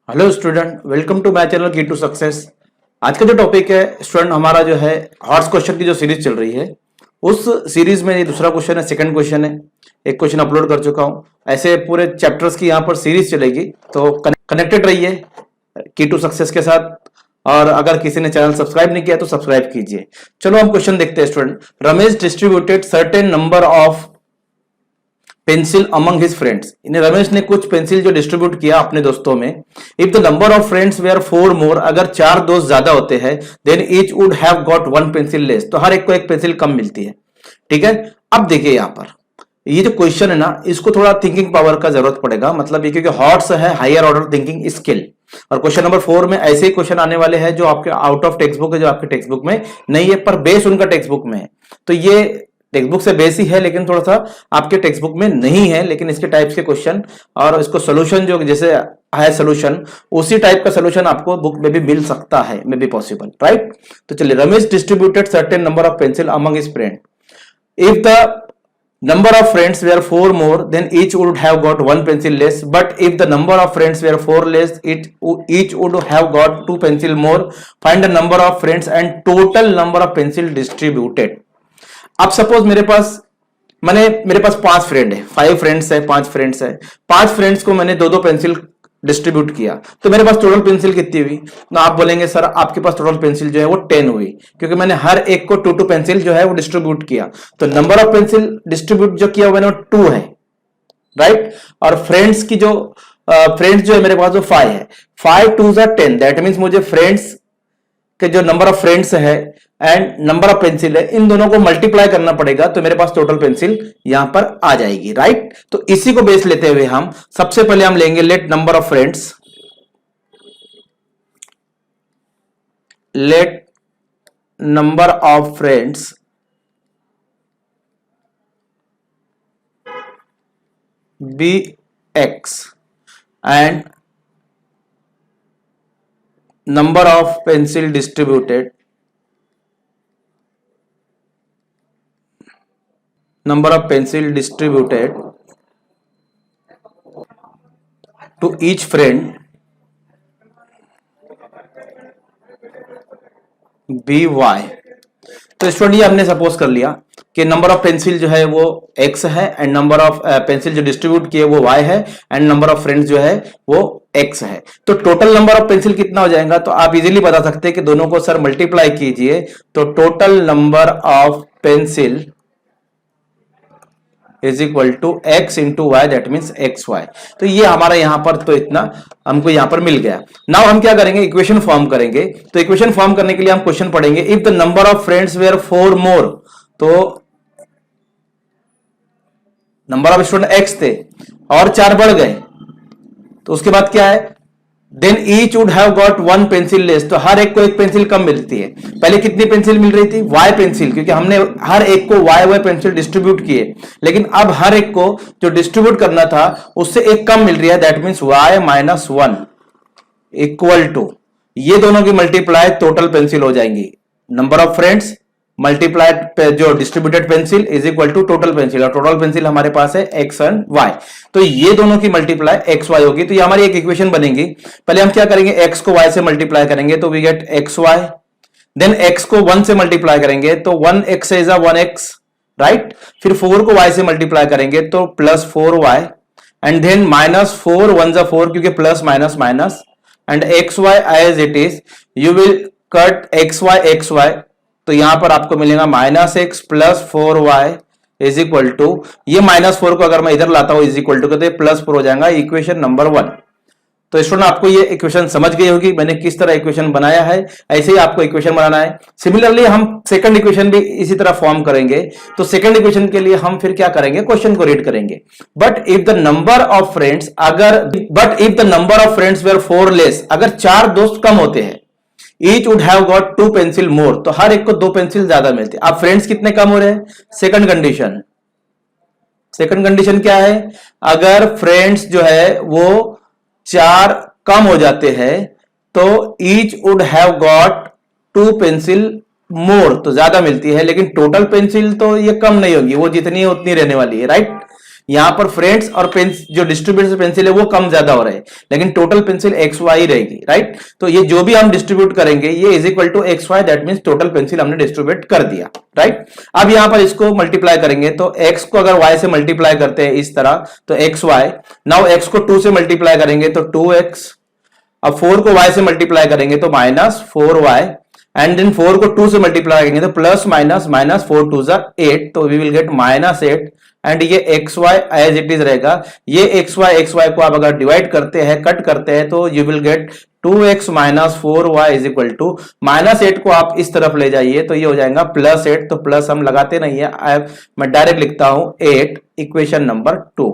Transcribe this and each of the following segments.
Hello student, welcome to my channel key to success. आज का जो टॉपिक है स्टूडेंट हमारा जो है हॉट्स क्वेश्चन की जो सीरीज चल रही है उस सीरीज में ये दूसरा क्वेश्चन है, सेकंड क्वेश्चन है। एक क्वेश्चन अपलोड कर चुका हूं। ऐसे पूरे चैप्टर्स की यहाँ पर सीरीज चलेगी, तो कनेक्टेड रहिए की टू सक्सेस के साथ। और अगर किसी ने चैनल सब्सक्राइब नहीं किया तो सब्सक्राइब कीजिए। चलो हम क्वेश्चन देखते हैं student. Ramesh distributed certain number of pencil among his friends. इन्हें रमेश ने कुछ पेंसिल जो डिस्ट्रीब्यूट किया अपने दोस्तों में। If the number of friends were 4 more, अगर 4 दोस्त ज्यादा होते हैं, then each would have got 1 pencil less, तो हर एक को एक पेंसिल कम मिलती है। ठीक है, अब देखिए यहां पर ये जो क्वेश्चन है ना, इसको थोड़ा थिंकिंग पावर का जरूरत पड़ेगा। मतलब ये क्योंकि हॉट्स है हायर ऑर्डर थिंकिंग स्किल, और क्वेश्चन नंबर 4 में ऐसे ही क्वेश्चन आने वाले हैं जो आपके आउट ऑफ टेक्स्ट बुक है, जो आपके टेक्स्ट बुक में नहीं है पर बेस उनका टेक्स्ट बुक में है। तो ये टेक्स्ट बुक से बेस ही है लेकिन थोड़ा सा आपके टेक्स्ट बुक में नहीं है, लेकिन इसके टाइप्स के क्वेश्चन और इसको सोल्यूशन जो जैसे है सोल्यूशन, उसी टाइप का सोल्यूशन आपको बुक में भी मिल सकता है, मे बी पॉसिबल, राइट। तो चलिए, Ramesh distributed certain number of pencil among his friend. If the number of friends were 4 more, then each would have got 1 pencil less. But if the number of friends were 4 less, each would have got 2 pencil more. Find the number of friends and total number of pencil distributed. अब suppose मेरे पास 5 friend है, 5 friends है, 5 friends है। 5 friends को मैंने 2-2 pencil distribute किया, तो मेरे पास टोटल पेंसिल कितनी हुई? तो आप बोलेंगे सर आपके पास टोटल पेंसिल जो है वो 10 हुई, क्योंकि मैंने हर एक को 2-2 पेंसिल जो है वो डिस्ट्रीब्यूट किया। तो नंबर ऑफ पेंसिल डिस्ट्रीब्यूट जो किया मैंने 2 है, राइट। और फ्रेंड्स की जो फ्रेंड्स जो है मेरे पास वो 5 है। 5 2 10, दैट मीन्स मुझे फ्रेंड्स के जो नंबर ऑफ फ्रेंड्स है एंड नंबर ऑफ पेंसिल है, इन दोनों को मल्टीप्लाई करना पड़ेगा, तो मेरे पास टोटल पेंसिल यहां पर आ जाएगी, राइट। तो इसी को बेस लेते हुए हम सबसे पहले हम लेंगे let number of friends, let number of friends be X and number of pencil distributed to each friend be Y. तो स्टूडेंट ये हमने सपोज कर लिया कि नंबर ऑफ पेंसिल जो है वो x है एंड नंबर ऑफ पेंसिल जो डिस्ट्रीब्यूट किए वो y है एंड नंबर ऑफ फ्रेंड्स जो है वो x है। तो टोटल नंबर ऑफ पेंसिल कितना हो जाएगा? तो आप इजीली बता सकते हैं कि दोनों को सर मल्टीप्लाई कीजिए, तो total number of pencil is equal to x into Y, that means X Y. तो ये हमारा यहां पर तो इतना हमको यहां पर मिल गया। नाउ हम क्या करेंगे? इक्वेशन फॉर्म करेंगे। तो इक्वेशन फॉर्म करने के लिए हम क्वेश्चन पढ़ेंगे। If the number of friends were 4 more, तो नंबर ऑफ स्टूडेंट x थे और 4 बढ़ गए, तो उसके बाद क्या है? Then each would have got 1 pencil less, तो हर एक को एक पेंसिल कम मिलती है। पहले कितनी पेंसिल मिल रही थी? y पेंसिल, क्योंकि हमने हर एक को y पेंसिल डिस्ट्रीब्यूट किए, लेकिन अब हर एक को जो डिस्ट्रीब्यूट करना था उससे एक कम मिल रही है, that means y minus 1 equal to, ये दोनों की मल्टीप्लाई टोटल पेंसिल हो जाएंगी। नंबर ऑफ फ्रेंड्स मल्टीप्लाइड जो distributed pencil is equal to total pencil, और टोटल पेंसिल हमारे पास है x एंड y, तो ये दोनों की मल्टीप्लाई x y होगी। तो ये हमारी एक इक्वेशन बनेगी। पहले हम क्या करेंगे? x को y से मल्टीप्लाई करेंगे तो we get xy, then x को 1 से मल्टीप्लाई करेंगे तो 1x इज 1x, राइट। फिर 4 को y से मल्टीप्लाई करेंगे तो plus 4y, and then minus 4 1 जा 4, क्योंकि plus minus minus, and xy as it is. You will cut xy, तो यहां पर आपको मिलेगा minus X plus 4y is equal to, ये माइनस 4 को अगर मैं इधर लाता हूं इज इक्वल टू कहते प्लस 4 हो जाएगा, इक्वेशन नंबर 1। तो स्टूडेंट आपको ये इक्वेशन समझ गई होगी मैंने किस तरह इक्वेशन बनाया है, ऐसे ही आपको इक्वेशन बनाना है। सिमिलरली हम सेकंड इक्वेशन भी इसी तरह फॉर्म करेंगे। तो सेकंड इक्वेशन के लिए हम फिर क्या करेंगे? क्वेश्चन को रीड करेंगे। But if the number of friends were 4 less, अगर 4 दोस्त कम होते हैं, each would have got 2 pencil more, तो हर एक को 2 पेंसिल ज्यादा मिलती है। अब फ्रेंड्स कितने कम हो रहे हैं? सेकंड कंडीशन क्या है? अगर फ्रेंड्स जो है वो 4 कम हो जाते हैं तो each would have got 2 pencil more, तो ज्यादा मिलती है, लेकिन टोटल पेंसिल तो ये कम नहीं होगी, वो जितनी है उतनी रहने वाली है, राइट। यहाँ पर फ्रेंड्स और पेंसिल जो डिस्ट्रीब्यूटेड पेंसिल है वो कम ज्यादा हो रहे हैं, लेकिन टोटल पेंसिल एक्स वाई रहेगी, राइट। तो ये जो भी हम डिस्ट्रीब्यूट करेंगे ये is equal to X Y, that means total pencil हमने डिस्ट्रीब्यूट कर दिया, राइट। अब यहां पर इसको मल्टीप्लाई करेंगे तो x को अगर y से मल्टीप्लाई करते हैं इस तरह तो एक्स वाई, नाउ x को 2 से मल्टीप्लाई करेंगे तो 2x, अब 4 को y से मल्टीप्लाई करेंगे तो -4y, एंड देन 4 को 2 से मल्टीप्लाई करेंगे तो प्लस माइनस -4 2 8, तो वी विल गेट -8, एंड ये X Y as it is रहेगा। ये एक्स वाई को आप अगर डिवाइड करते हैं, कट करते हैं, तो you will get 2x - 4y is equal to -8 को आप इस तरफ ले जाइए तो ये हो जाएगा +8, तो प्लस हम लगाते नहीं है, मैं डायरेक्ट लिखता हूं 8, इक्वेशन नंबर 2।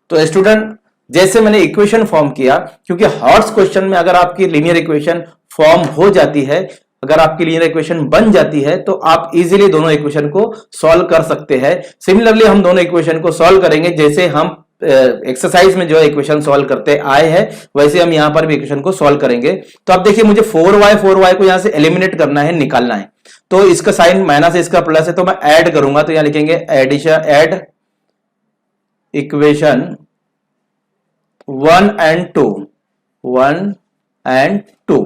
तो स्टूडेंट जैसे मैंने इक्वेशन फॉर्म किया, क्योंकि हॉट्स क्वेश्चन में अगर आपकी लीनियर इक्वेशन फॉर्म हो जाती है, अगर आपकी लीनियर इक्वेशन बन जाती है तो आप इजीली दोनों इक्वेशन को सॉल्व कर सकते हैं। सिमिलरली हम दोनों इक्वेशन को सॉल्व करेंगे जैसे हम एक्सरसाइज में जो है इक्वेशन सॉल्व करते आए हैं, वैसे हम यहां पर भी इक्वेशन को सॉल्व करेंगे। तो आप देखिए मुझे 4y को यहां से एलिमिनेट करना है, निकालना है, तो इसका साइन माइनस है, इसका प्लस है, तो मैं ऐड करूंगा, तो यहां लिखेंगे एडिशन, ऐड इक्वेशन 1 and 2,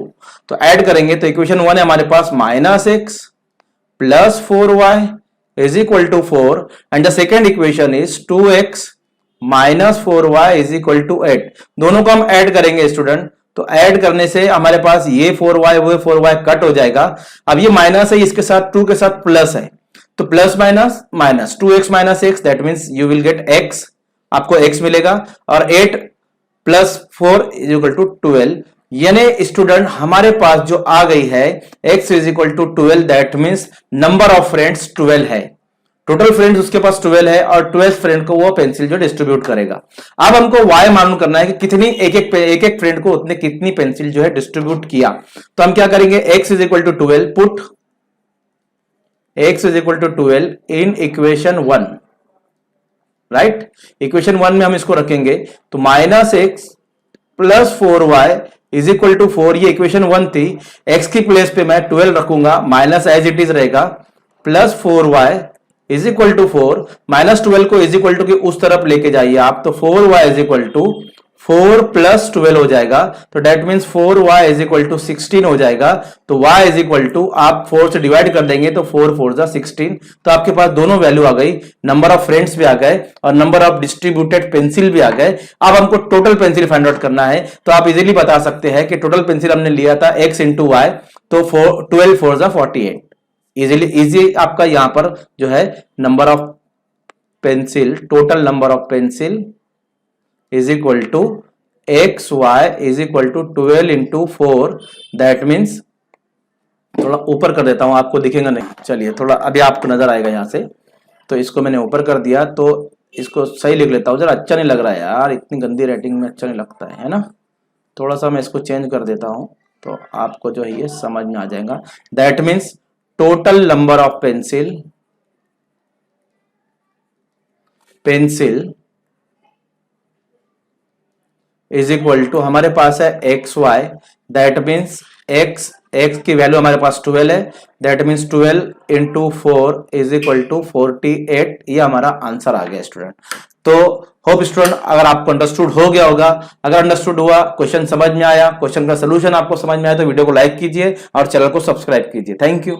तो ऐड करेंगे तो इक्वेशन 1 है हमारे पास -x + 4y is equal to 4, and the second equation is 2x - 4y is equal to 8। दोनों को हम ऐड करेंगे स्टूडेंट, तो ऐड करने से हमारे पास ये 4y वो 4y कट हो जाएगा। अब ये माइनस है, इसके साथ 2 के साथ प्लस है, तो plus minus minus 2x - x, that means you will gate x, आपको x मिलेगा, और 8 + 4 इज इक्वल टू 12, यानी स्टूडेंट हमारे पास जो आ गई है x is equal to 12, that means number of friends 12 है, टोटल फ्रेंड्स उसके पास 12 है, और 12th फ्रेंड को वो पेंसिल जो डिस्ट्रीब्यूट करेगा। अब हमको y मालूम करना है कि कितनी एक फ्रेंड को उतने कितनी पेंसिल जो है डिस्ट्रीब्यूट किया। तो हम क्या करेंगे, x is equal to 12, put x is equal to 12 in equation 1, right. Equation 1 में हम इसको रखेंगे तो -x + 4y is equal to 4, ये इक्वेशन 1 थी, x की प्लेस पे मैं 12 रखूंगा, माइनस एज इट इज रहेगा, + 4y इज इक्वल टू 4, -12 को इज इक्वल टू की उस तरफ लेके जाइए आप, तो 4y इज इक्वल टू 4 + 12 हो जाएगा, तो that means 4y is equal to 16 हो जाएगा। तो y इज इक्वल टू आप 4 से डिवाइड कर देंगे तो 4 4 जा 16, तो आपके पास दोनों वैल्यू आ गई, नंबर ऑफ फ्रेंड्स भी आ गए और नंबर ऑफ डिस्ट्रीब्यूटेड पेंसिल भी आ गए। अब हमको टोटल पेंसिल फाइंड आउट करना है, तो आप इजीली बता सकते हैं कि टोटल पेंसिल हमने लिया था x × y, तो 12 4 जा 48, इजी आपका यहां पर जो है number of pencil, total number of pencil is equal to X Y is equal to 12 × 4, that means, थोड़ा ऊपर कर देता हूं, आपको दिखेगा नहीं, चलिए थोड़ा अभी आपको नजर आएगा यहां से, तो इसको मैंने ऊपर कर दिया, तो इसको सही लिख लेता हूं, जरा अच्छा नहीं लग रहा है यार, इतनी गंदी राइटिंग में अच्छा नहीं लगता है ना, थोड़ा सा मैं इसको चेंज कर देता हूं तो आपको जो है ये समझ में आ जाएगा। That means total number of pencil is equal to, हमारे पास है X Y, that means X की वैल्यू हमारे पास 12 है, that means 12 × 4 is equal to 48, ये हमारा आंसर आ गया स्टूडेंट। तो होप स्टूडेंट अगर आपको अंडरस्टूड हो गया होगा, अगर अंडरस्टूड हुआ, क्वेश्चन समझ में आया, क्वेश्चन का सोल्यूशन आपको समझ में आया, तो वीडियो को लाइक कीजिए और चैनल को सब्सक्राइब कीजिए। Thank you.